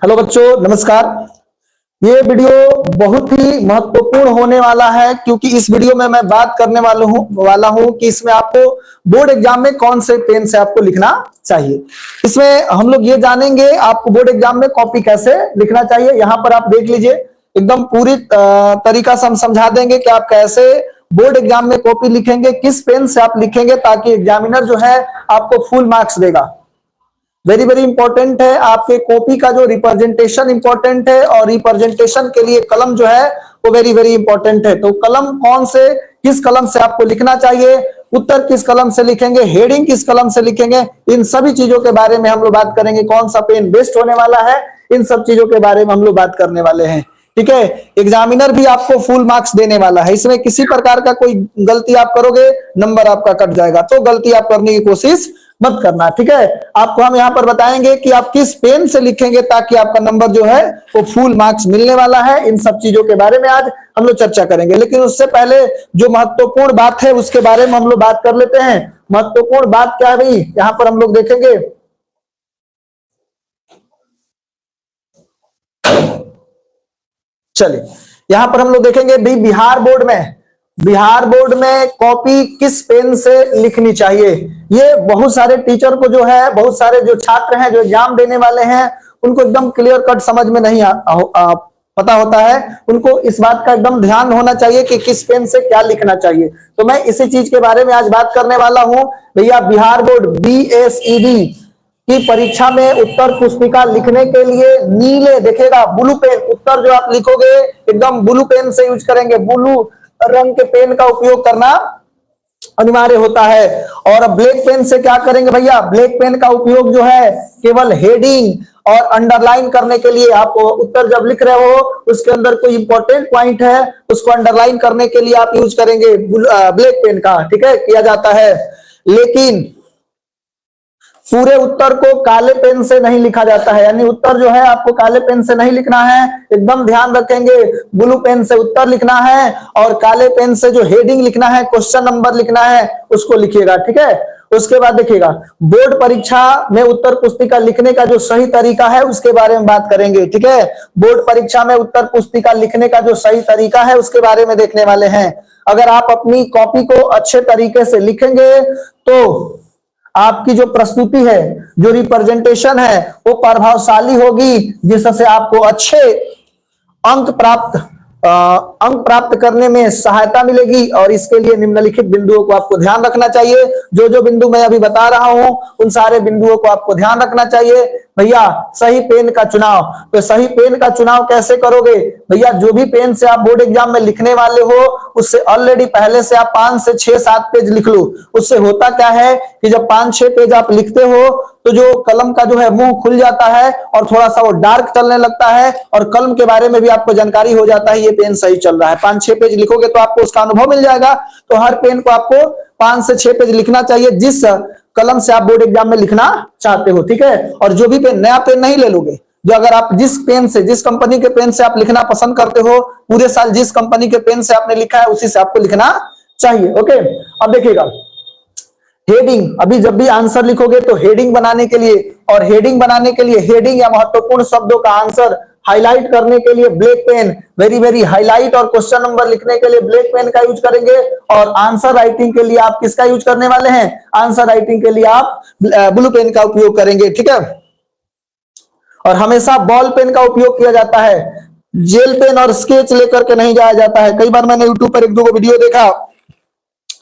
Hello बच्चों, नमस्कार। ये वीडियो बहुत ही महत्वपूर्ण होने वाला है क्योंकि इस वीडियो में मैं बात करने वाला हूं कि इसमें आपको बोर्ड एग्जाम में कौन से पेन से आपको लिखना चाहिए। इसमें हम लोग ये जानेंगे आपको बोर्ड एग्जाम में कॉपी कैसे लिखना चाहिए। यहाँ पर आप देख लीजिए, एकदम पूरी तरीका से हम समझा देंगे कि आप कैसे बोर्ड एग्जाम में कॉपी लिखेंगे, किस पेन से आप लिखेंगे ताकि एग्जामिनर जो है आपको फुल मार्क्स देगा। वेरी वेरी इंपॉर्टेंट है। आपके कॉपी का जो रिप्रेजेंटेशन इंपॉर्टेंट है और रिप्रेजेंटेशन के लिए कलम जो है वो वेरी वेरी इंपॉर्टेंट है। तो कलम कौन से, किस कलम से आपको लिखना चाहिए, उत्तर किस कलम से लिखेंगे, हेडिंग किस कलम से लिखेंगे, इन सभी चीजों के बारे में हम लोग बात करेंगे। कौन सा पेन बेस्ट होने वाला है, इन सब चीजों के बारे में हम लोग बात करने वाले हैं। ठीक है, एग्जामिनर भी आपको फुल मार्क्स देने वाला है। इसमें किसी प्रकार का कोई गलती आप करोगे नंबर आपका कट जाएगा, तो गलती आप करने की कोशिश मत करना। ठीक है, आपको हम यहाँ पर बताएंगे कि आप किस पेन से लिखेंगे ताकि आपका नंबर जो है वो फुल मार्क्स मिलने वाला है। इन सब चीजों के बारे में आज हम लोग चर्चा करेंगे, लेकिन उससे पहले जो महत्वपूर्ण बात है उसके बारे में हम लोग बात कर लेते हैं। महत्वपूर्ण बात क्या है भाई, यहाँ पर हम लोग देखेंगे। चलिए, यहां पर हम लोग देखेंगे भी बिहार बोर्ड में कॉपी किस पेन से लिखनी चाहिए। ये बहुत सारे टीचर को जो है, बहुत सारे जो छात्र हैं जो एग्जाम देने वाले हैं उनको एकदम क्लियर कट समझ में नहीं पता होता है। उनको इस बात का एकदम ध्यान होना चाहिए कि किस पेन से क्या लिखना चाहिए। तो मैं इसी चीज के बारे में आज बात करने वाला हूं। भैया, बिहार बोर्ड BSEB की परीक्षा में उत्तर पुस्तिका लिखने के लिए नीले देखेगा ब्लू पेन, उत्तर जो आप लिखोगे एकदम ब्लू पेन से यूज करेंगे। ब्लू रंग के पेन का उपयोग करना अनिवार्य होता है। और ब्लैक पेन से क्या करेंगे भैया, ब्लैक पेन का उपयोग जो है केवल हेडिंग और अंडरलाइन करने के लिए। आप उत्तर जब लिख रहे हो उसके अंदर कोई इंपॉर्टेंट पॉइंट है उसको अंडरलाइन करने के लिए आप यूज करेंगे ब्लैक पेन का। ठीक है, किया जाता है। लेकिन पूरे उत्तर को काले पेन से नहीं लिखा जाता है, यानी उत्तर जो है आपको काले पेन से नहीं लिखना है। एकदम ध्यान रखेंगे, ब्लू पेन से उत्तर लिखना है और काले पेन से जो हेडिंग लिखना है, क्वेश्चन नंबर लिखना है, उसको लिखिएगा। ठीक है, उसके बाद देखिएगा बोर्ड परीक्षा में उत्तर पुस्तिका लिखने का जो सही तरीका है उसके बारे में बात करेंगे। ठीक है, बोर्ड परीक्षा में उत्तर पुस्तिका लिखने का जो सही तरीका है उसके बारे में देखने वाले हैं। अगर आप अपनी कॉपी को अच्छे तरीके से लिखेंगे तो आपकी जो प्रस्तुति है, जो रिप्रेजेंटेशन है वो प्रभावशाली होगी, जिससे आपको अच्छे अंक प्राप्त करने में सहायता मिलेगी। और इसके लिए निम्नलिखित बिंदुओं को आपको ध्यान रखना चाहिए। जो जो बिंदु मैं अभी बता रहा हूं उन सारे बिंदुओं को आपको ध्यान रखना चाहिए। भैया, सही पेन का चुनाव, तो सही पेन का चुनाव कैसे करोगे भैया, जो भी पेन से आप बोर्ड एग्जाम में लिखने वाले हो उससे ऑलरेडी पहले से आप 5 से 6-7 पेज लिख लो। उससे होता क्या है कि जब 5-6 पेज आप लिखते हो तो जो कलम का जो है मुंह खुल जाता है और थोड़ा सा वो डार्क चलने लगता है और कलम के बारे में भी आपको जानकारी हो जाता है ये पेन सही चल रहा है। 5-6 पेज लिखोगे तो आपको उसका अनुभव मिल जाएगा। तो हर पेन को आपको 5 से 6 पेज लिखना चाहिए जिस कलम से आप बोर्ड एग्जाम में लिखना चाहते हो। ठीक है, और जो भी पेन, नया पेन नहीं ले लोगे। जो अगर आप जिस पेन से, जिस कंपनी के पेन से आप लिखना पसंद करते हो, पूरे साल जिस कंपनी के पेन से आपने लिखा है उसी से आपको लिखना चाहिए। ओके, अब देखिएगा हेडिंग, अभी जब भी आंसर लिखोगे तो हेडिंग बनाने के लिए, और हेडिंग बनाने के लिए हेडिंग या महत्वपूर्ण शब्दों का आंसर हाईलाइट करने के लिए black pen, very very highlight और क्वेश्चन नंबर लिखने के लिए ब्लैक पेन का यूज करेंगे। और आंसर राइटिंग के लिए आप किसका यूज करने वाले हैं, आंसर राइटिंग के लिए आप ब्लू पेन का उपयोग करेंगे। ठीक है, और हमेशा बॉल पेन का उपयोग किया जाता है, जेल पेन और स्केच लेकर के नहीं जाया जाता है। कई बार मैंने यूट्यूब पर 1-2 वीडियो देखा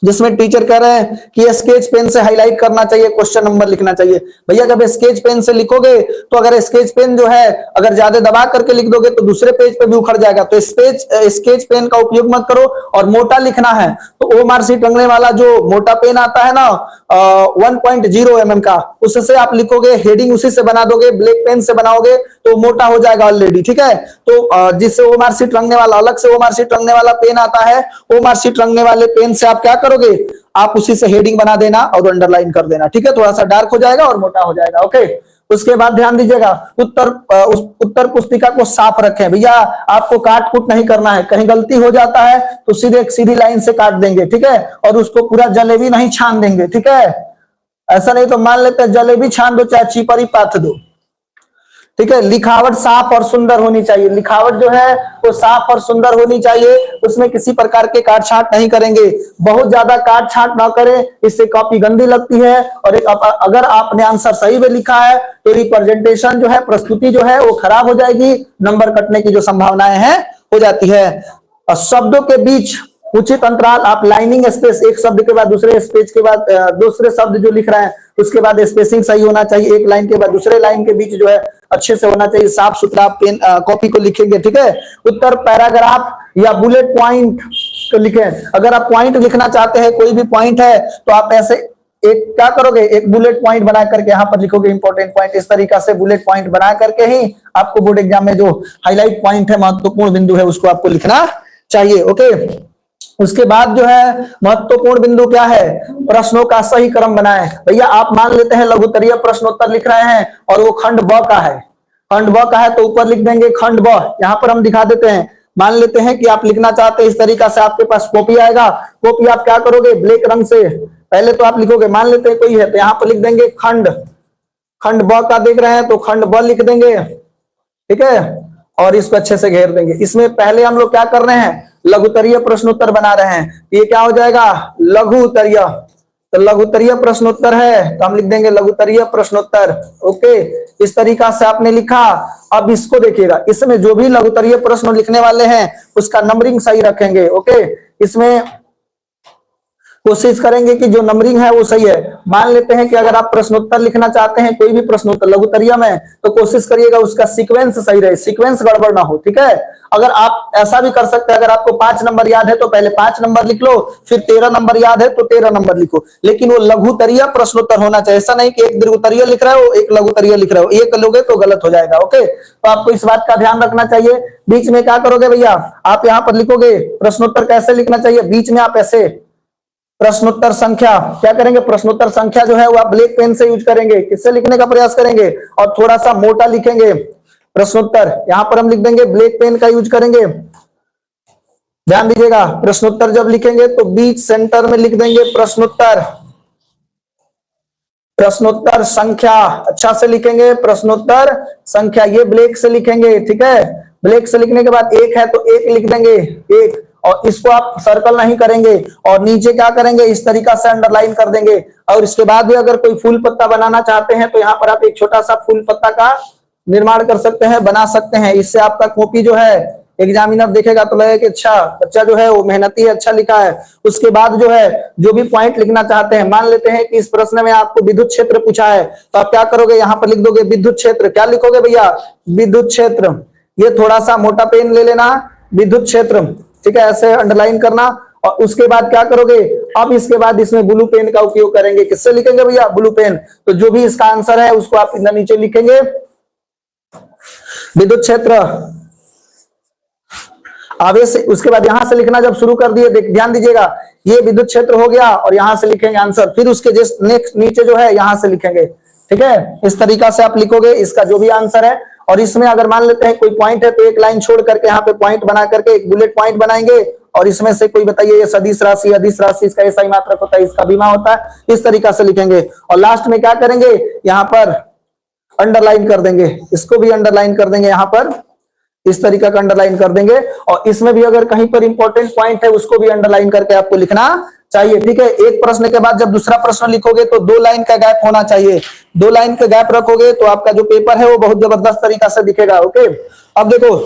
जिसमें टीचर कह रहे हैं कि स्केच पेन से हाईलाइट करना चाहिए, क्वेश्चन नंबर लिखना चाहिए। भैया, जब स्केच पेन से लिखोगे तो अगर स्केच पेन जो है अगर ज्यादा दबा करके लिख दोगे तो दूसरे पेज पे भी उखड़ जाएगा। तो स्केच पेन का उपयोग मत करो। और मोटा लिखना है तो ओमार शीट रंगने वाला जो मोटा पेन आता है ना 1.0 mm का, उससे आप लिखोगे, हेडिंग उसी से बना दोगे, ब्लैक पेन से बनाओगे तो मोटा हो जाएगा ऑलरेडी। ठीक है, तो जिससे ओमार शीट रंगने वाला, अलग से ओमार शीट रंगने वाला पेन आता है, ओमार शीट रंगने वाले पेन से आप क्या करोगे, आप उसी से हेडिंग बना देना और अंडरलाइन कर देना। ठीक है, थोड़ा सा डार्क हो जाएगा और मोटा हो जाएगा। ओके, उसके बाद ध्यान दीजिएगा, उत्तर पुस्तिका को साफ रखें। भैया, आपको काट कूट नहीं करना है। कहीं गलती हो जाता है तो सीधी लाइन से काट देंगे। ठीक है, और उसको पूरा जलेबी नहीं छान देंगे। ठीक है, ऐसा नहीं तो मान लेते हैं जलेबी छान दो चाहे चीपरी पाथ दो। ठीक है। लिखावट साफ और सुंदर होनी चाहिए, लिखावट जो है वो साफ और सुंदर होनी चाहिए, उसमें किसी प्रकार के काट छांट नहीं करेंगे, बहुत ज्यादा काट छांट ना करें, इससे कॉपी गंदी लगती है। और अगर आपने आंसर सही में लिखा है तो रिप्रेजेंटेशन जो है, प्रस्तुति जो है वो खराब हो जाएगी, नंबर कटने की जो संभावनाएं हैं हो जाती है। और शब्दों के बीच उचित अंतराल, आप लाइनिंग स्पेस, एक शब्द के बाद दूसरे स्पेस के बाद दूसरे शब्द जो लिख रहे हैं उसके बाद स्पेसिंग सही होना चाहिए, एक लाइन के बाद दूसरे लाइन के बीच जो है अच्छे से होना चाहिए, साफ सुथरा पेन कॉपी को लिखेंगे, ठीक है। उत्तर पैराग्राफ या बुलेट पॉइंट लिखें। अगर आप पॉइंट लिखना चाहते हैं, कोई भी पॉइंट है तो आप ऐसे एक क्या करोगे, एक बुलेट पॉइंट बना करके यहाँ पर लिखोगे इंपॉर्टेंट पॉइंट, इस तरीका से बुलेट पॉइंट बना करके ही आपको बोर्ड एग्जाम में जो हाईलाइट पॉइंट है, महत्वपूर्ण बिंदु है, उसको आपको लिखना चाहिए। ओके, उसके बाद जो है महत्वपूर्ण बिंदु क्या है, प्रश्नों का सही क्रम बनाएं। भैया आप मान लेते हैं लघुत्तरीय प्रश्नोत्तर लिख रहे हैं और वो खंड ब का है, खंड ब का है तो ऊपर लिख देंगे खंड ब। यहाँ पर हम दिखा देते हैं, मान लेते हैं कि आप लिखना चाहते हैं इस तरीका से, आपके पास कॉपी आएगा, कॉपी आप क्या करोगे, ब्लैक रंग से पहले तो आप लिखोगे, मान लेते हैं कोई है तो यहाँ पर लिख देंगे खंड, खंड ब का देख रहे हैं तो खंड ब लिख देंगे, ठीक है, और इसको अच्छे से घेर देंगे। इसमें पहले हम लोग क्या कर रहे हैं, लघुत्तरीय प्रश्नोत्तर बना रहे हैं, ये क्या हो जाएगा, लघुत्तरीय। तो लघुत्तरीय प्रश्नोत्तर है तो हम लिख देंगे लघुत्तरीय प्रश्नोत्तर। ओके, इस तरीका से आपने लिखा। अब इसको देखिएगा, इसमें जो भी लघुत्तरीय प्रश्न लिखने वाले हैं उसका नंबरिंग सही रखेंगे। ओके, इसमें कोशिश करेंगे कि जो नंबरिंग है वो सही है। मान लेते हैं कि अगर आप प्रश्नोत्तर लिखना चाहते हैं, कोई भी प्रश्नोत्तर लघुत्तरीय में, तो कोशिश करिएगा उसका सीक्वेंस सही रहे, सीक्वेंस गड़बड़ ना हो, ठीक है। अगर आप ऐसा भी कर सकते हैं, अगर आपको 5 नंबर याद है तो पहले 5 नंबर लिख लो, फिर 13 नंबर याद है तो 13 नंबर लिखो, लेकिन वो लघुत्तरीय प्रश्नोत्तर होना चाहिए। ऐसा नहीं कि एक दीर्घोत्तरीय लिख रहे हो एक लघुत्तरीय लिख रहे हो, एक लोगे तो गलत हो जाएगा। ओके, तो आपको इस बात का ध्यान रखना चाहिए। बीच में क्या करोगे भैया, आप यहाँ पर लिखोगे प्रश्नोत्तर कैसे लिखना चाहिए, बीच में आप ऐसे प्रश्नोत्तर संख्या क्या करेंगे, प्रश्नोत्तर संख्या जो है वो आप ब्लैक पेन से यूज करेंगे, किससे लिखने का प्रयास करेंगे, और थोड़ा सा मोटा लिखेंगे प्रश्नोत्तर, यहां पर हम लिख देंगे ब्लैक पेन का यूज करेंगे। ध्यान दीजिएगा, प्रश्नोत्तर जब लिखेंगे तो बीच सेंटर में लिख देंगे प्रश्नोत्तर, प्रश्नोत्तर संख्या अच्छा से लिखेंगे, प्रश्नोत्तर संख्या ये ब्लैक से लिखेंगे, ठीक है। ब्लैक से लिखने के बाद एक है तो एक लिख देंगे, एक, और इसको आप सर्कल नहीं करेंगे, और नीचे क्या करेंगे, इस तरीका से अंडरलाइन कर देंगे। और इसके बाद भी अगर कोई फूल पत्ता बनाना चाहते हैं तो यहाँ पर आप एक छोटा सा फूल पत्ता का निर्माण कर सकते हैं, बना सकते हैं। इससे आपका कॉपी जो है एग्जामिनर देखेगा तो लगेगा कि अच्छा बच्चा जो है वो मेहनती है, अच्छा लिखा है। उसके बाद जो है जो भी पॉइंट लिखना चाहते हैं, मान लेते हैं कि इस प्रश्न में आपको विद्युत क्षेत्र पूछा है तो आप क्या करोगे, यहाँ पर लिख दोगे विद्युत क्षेत्र। क्या लिखोगे भैया, विद्युत क्षेत्र। ये थोड़ा सा मोटा पेन ले लेना, विद्युत क्षेत्र, ठीक है, ऐसे अंडरलाइन करना। और उसके बाद क्या करोगे, अब इसके बाद इसमें ब्लू पेन का उपयोग करेंगे। किससे लिखेंगे भैया, ब्लू पेन। तो जो भी इसका आंसर है उसको आप नीचे लिखेंगे विद्युत क्षेत्र आवेश। उसके बाद यहां से लिखना जब शुरू कर दिए, ध्यान दीजिएगा, ये विद्युत क्षेत्र हो गया और यहां से लिखेंगे आंसर, फिर उसके जस्ट नेक्स्ट नीचे जो है यहां से लिखेंगे, ठीक है। इस तरीका से आप लिखोगे इसका जो भी आंसर है। और इसमें अगर मान लेते हैं कोई पॉइंट है तो एक लाइन छोड़ करके यहाँ पे पॉइंट बना करके एक बुलेट पॉइंट बनाएंगे, और इसमें से कोई बताइए ये सदिश राशि, अदिश राशि, इसका ऐसा ही मात्रक होता है, इसका बीमा होता है, इस तरीका से लिखेंगे। और लास्ट में क्या करेंगे, यहाँ पर अंडरलाइन कर देंगे, इसको भी अंडरलाइन कर देंगे, यहाँ पर इस तरीका का अंडरलाइन कर देंगे। और इसमें भी अगर कहीं पर इंपॉर्टेंट पॉइंट है उसको भी अंडरलाइन करके आपको लिखना चाहिए, ठीक है। एक प्रश्न के बाद जब दूसरा प्रश्न लिखोगे तो 2 लाइन का गैप होना चाहिए, 2 लाइन का गैप रखोगे तो आपका जो पेपर है वो बहुत जबरदस्त तरीका से दिखेगा। ओके, अब देखो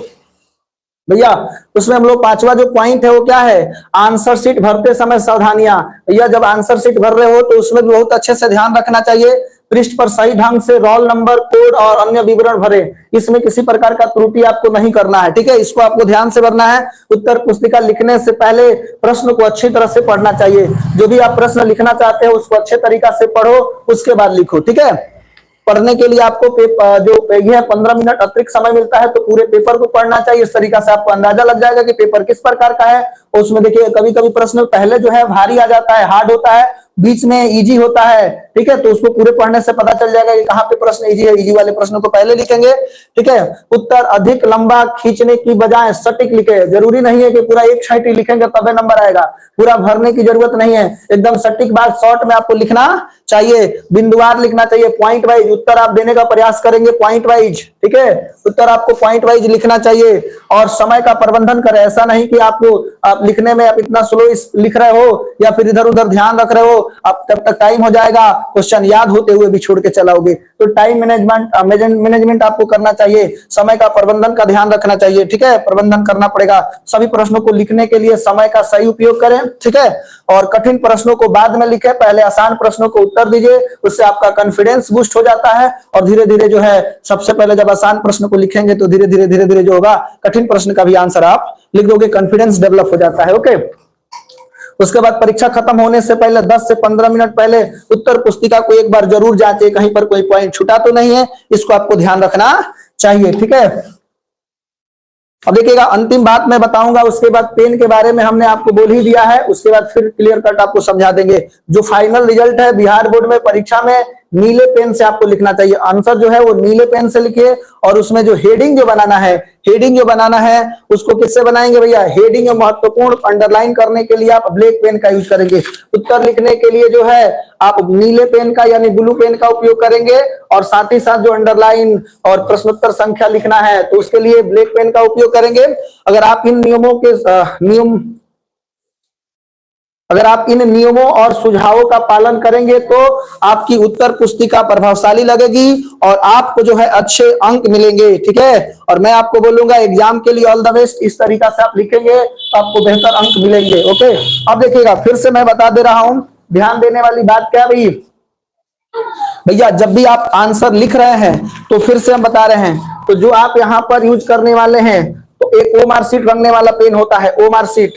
भैया उसमें हम लोग 5वां जो पॉइंट है वो क्या है, आंसर शीट भरते समय सावधानियां। भैया जब आंसर शीट भर रहे हो तो उसमें भी बहुत अच्छे से ध्यान रखना चाहिए, पृष्ठ पर सही ढंग से रोल नंबर, कोड और अन्य विवरण भरे, इसमें किसी प्रकार का त्रुटि आपको नहीं करना है, ठीक है। इसको आपको ध्यान से भरना है। उत्तर पुस्तिका लिखने से पहले प्रश्न को अच्छी तरह से पढ़ना चाहिए, जो भी आप प्रश्न लिखना चाहते हैं उसको अच्छे तरीका से पढ़ो, उसके बाद लिखो, ठीक है। पढ़ने के लिए आपको जो यह 15 मिनट अतिरिक्त समय मिलता है तो पूरे पेपर को पढ़ना चाहिए, इस तरीका से आपको अंदाजा लग जाएगा कि पेपर किस प्रकार का है। और उसमें देखिए कभी कभी प्रश्न पहले जो है भारी आ जाता है, हार्ड होता है, बीच में इजी होता है, ठीक है, तो उसको पूरे पढ़ने से पता चल जाएगा कि कहाँ पे प्रश्न इजी है। इजी वाले प्रश्नों को पहले लिखेंगे, ठीक है। उत्तर अधिक लंबा खींचने की बजाय सटीक लिखे। जरूरी नहीं है कि पूरा एक साइड ही लिखेंगे तबे नंबर आएगा, पूरा भरने की जरूरत नहीं है, एकदम सटीक बात शॉर्ट में आपको लिखना चाहिए, बिंदुवार लिखना चाहिए, पॉइंट वाइज उत्तर आप देने का प्रयास करेंगे, पॉइंट वाइज, ठीक है, उत्तर आपको पॉइंट वाइज लिखना चाहिए। और समय का प्रबंधन करें, ऐसा नहीं कि आप लिखने में आप इतना स्लो लिख रहे हो या फिर इधर उधर ध्यान रख रहे हो, आप तब तक टाइम हो जाएगा, क्वेश्चन याद होते हुए भी छोड़ के चलाओगे। तो टाइम मैनेजमेंट आपको करना चाहिए, समय का प्रबंधन का ध्यान रखना चाहिए, ठीक है, प्रबंधन करना पड़ेगा। सभी प्रश्नों को लिखने के लिए समय का सही उपयोग करें, ठीक है, और कठिन प्रश्नों को बाद में लिखें, पहले आसान प्रश्नों को उत्तर दीजिए, उससे आपका कॉन्फिडेंस बूस्ट हो जाता है। और धीरे धीरे जो है, सबसे पहले जब आसान प्रश्न को लिखेंगे तो धीरे धीरे जो होगा कठिन प्रश्न का भी आंसर आप लिख दोगे, कॉन्फिडेंस डेवलप हो जाता है। ओके, उसके बाद परीक्षा खत्म होने से पहले 10 से 15 मिनट पहले उत्तर पुस्तिका को एक बार जरूर जांचें, कहीं पर कोई पॉइंट छूटा तो नहीं है, इसको आपको ध्यान रखना चाहिए, ठीक है। अब देखिएगा, अंतिम बात मैं बताऊंगा, उसके बाद पेन के बारे में हमने आपको बोल ही दिया है, उसके बाद फिर क्लियर कट आपको समझा देंगे। जो फाइनल रिजल्ट है बिहार बोर्ड में परीक्षा में, नीले पेन से आपको लिखना चाहिए, आंसर जो है वो नीले पेन से लिखिए। और उसमें जो हेडिंग जो बनाना है उसको किससे बनाएंगे भैया, हेडिंग महत्वपूर्ण अंडरलाइन करने के लिए आप ब्लैक पेन का यूज करेंगे। उत्तर लिखने के लिए जो है आप नीले पेन का यानी ब्लू पेन का उपयोग करेंगे, और साथ ही साथ जो अंडरलाइन और प्रश्नोत्तर संख्या लिखना है तो उसके लिए ब्लैक पेन का उपयोग करेंगे। अगर आप इन नियमों और सुझावों का पालन करेंगे तो आपकी उत्तर पुस्तिका प्रभावशाली लगेगी और आपको जो है अच्छे अंक मिलेंगे, ठीक है। और मैं आपको बोलूंगा एग्जाम के लिए ऑल द बेस्ट, इस तरीका से आप लिखेंगे तो आपको बेहतर अंक मिलेंगे। ओके, अब देखिएगा, फिर से मैं बता दे रहा हूं, ध्यान देने वाली बात क्या है भैया, जब भी आप आंसर लिख रहे हैं तो फिर से हम बता रहे हैं, तो जो आप यहां पर यूज करने वाले हैं, तो एक ओ मार्कशीट रंगने वाला पेन होता है, ओ मार्कशीट,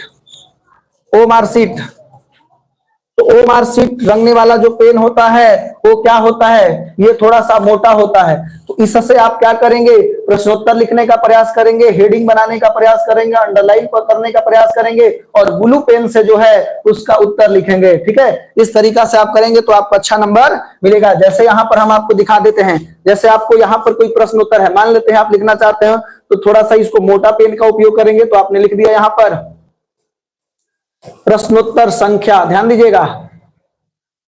तो ओ मार्कशीट रंगने वाला जो पेन होता है वो क्या होता है, ये थोड़ा सा मोटा होता है। तो इससे आप क्या करेंगे, प्रश्नोत्तर लिखने का प्रयास करेंगे, हेडिंग बनाने का प्रयास करेंगे, अंडरलाइन करने का प्रयास करेंगे, और ब्लू पेन से जो है उसका उत्तर लिखेंगे, ठीक है। इस तरीका से आप करेंगे तो आपको अच्छा नंबर मिलेगा। जैसे यहाँ पर हम आपको दिखा देते हैं, जैसे आपको यहाँ पर कोई प्रश्न उत्तर है, मान लेते हैं आप लिखना चाहते हो, तो थोड़ा सा इसको मोटा पेन का उपयोग करेंगे, तो आपने लिख दिया यहाँ पर प्रश्नोत्तर संख्या, ध्यान दीजिएगा,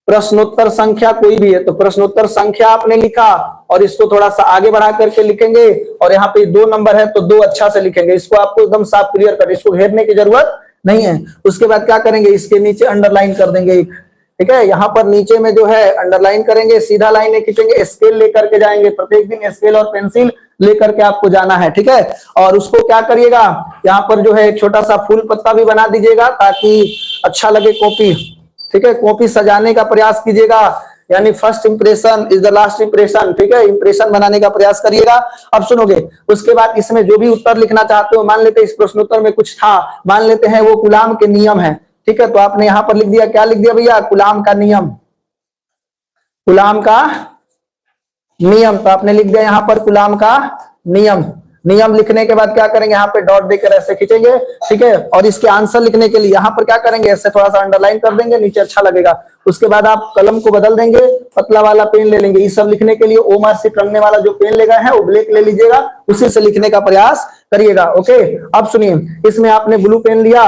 प्रश्नोत्तर संख्या कोई भी है तो प्रश्नोत्तर संख्या आपने लिखा, और इसको थोड़ा सा आगे बढ़ा करके लिखेंगे, और यहाँ पे 2 नंबर है तो 2 अच्छा से लिखेंगे, इसको आपको एकदम साफ क्लियर कर, इसको घेरने की जरूरत नहीं है। उसके बाद क्या करेंगे, इसके नीचे अंडरलाइन कर देंगे, ठीक है, यहाँ पर नीचे में जो है अंडरलाइन करेंगे, सीधा लाइन खींचेंगे, स्केल लेकर के जाएंगे, प्रत्येक दिन स्केल और पेंसिल लेकर के आपको जाना है, ठीक है। और उसको क्या करिएगा, यहाँ पर जो है एक छोटा सा फूल पत्ता भी बना दीजिएगा ताकि अच्छा लगे कॉपी, ठीक है, कॉपी सजाने का प्रयास कीजिएगा, यानी first impression is the last impression, ठीक है, इंप्रेशन बनाने का प्रयास करिएगा। अब सुनोगे, उसके बाद इसमें जो भी उत्तर लिखना चाहते हो, मान लेते हैं इस प्रश्नोत्तर में कुछ था, मान लेते हैं वो कूलाम के नियम है, ठीक है, तो आपने यहां पर लिख दिया, क्या लिख दिया भैया, कूलाम का नियम, कूलाम का नियम, तो आपने लिख दिया यहां पर कूलाम का नियम। नियम लिखने के बाद क्या करेंगे, यहाँ पे डॉट देकर ऐसे खींचेंगे, ठीक है, और इसके आंसर लिखने के लिए यहाँ पर क्या करेंगे, ऐसे थोड़ा सा अंडरलाइन कर देंगे, नीचे अच्छा लगेगा। उसके बाद आप कलम को बदल देंगे, पतला वाला पेन ले लेंगे, ये सब लिखने के लिए ओ मार्कशीट रंगने वाला जो पेन लेगा है वो ब्लैक ले लीजिएगा, उसी से लिखने का प्रयास करिएगा। ओके, अब सुनिए, इसमें आपने ब्लू पेन लिया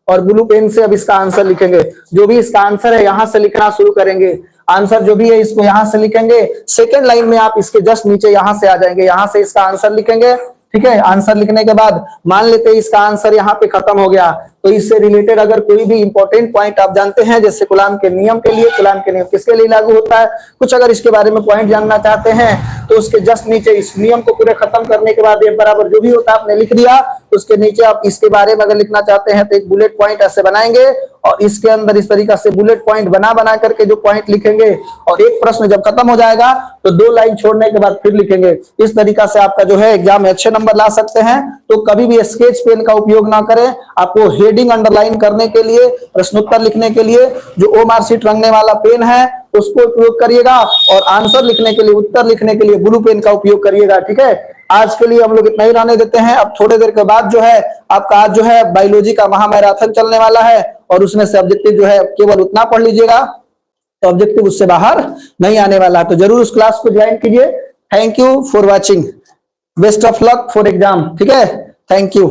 और ब्लू पेन से अब इसका आंसर लिखेंगे, जो भी इसका आंसर है यहां से लिखना शुरू करेंगे, आंसर जो भी है इसको यहां से लिखेंगे, सेकंड लाइन में आप इसके जस्ट नीचे यहां से आ जाएंगे, यहां से इसका आंसर लिखेंगे, ठीक है। आंसर लिखने के बाद मान लेते हैं इसका आंसर यहाँ पे खत्म हो गया, तो इससे रिलेटेड अगर कोई भी इंपॉर्टेंट पॉइंट आप जानते हैं, जैसे कूलाम के नियम के लिए, कूलाम के नियम किसके लिए लागू होता है, कुछ अगर इसके बारे में पॉइंट जानना चाहते हैं तो उसके जस्ट नीचे इस नियम को पूरे खत्म करने के बाद एक बराबर जो भी होता है आपने लिख दिया, उसके नीचे आप इसके बारे में अगर लिखना चाहते हैं तो एक बुलेट पॉइंट ऐसे बनाएंगे, और इसके अंदर इस तरीका से बुलेट पॉइंट बना करके जो पॉइंट लिखेंगे, और एक प्रश्न जब खत्म हो जाएगा तो 2 लाइन छोड़ने के बाद फिर लिखेंगे। इस तरीका से आपका जो है एग्जाम में अच्छे नंबर ला सकते हैं। तो कभी भी स्केच पेन का उपयोग ना करें, आपको हेडिंग अंडरलाइन करने के लिए, प्रश्नोत्तर लिखने के लिए जो ओ मार्कशीट रंगने वाला पेन है उसको उपयोग करिएगा, और आंसर लिखने के लिए, उत्तर लिखने के लिए ब्लू पेन का उपयोग करिएगा, ठीक है। आज के लिए हम लोग इतना ही रहने देते हैं। अब थोड़ी देर के बाद जो है आपका आज जो है बायोलॉजी का महामैराथन चलने वाला है, और उसमें से ऑब्जेक्टिव जो है केवल उतना पढ़ लीजिएगा, तो ऑब्जेक्टिव उससे बाहर नहीं आने वाला। तो जरूर उस क्लास को ज्वाइन कीजिए। Thank you for watching, best of luck for exam. ठीक है, थैंक यू।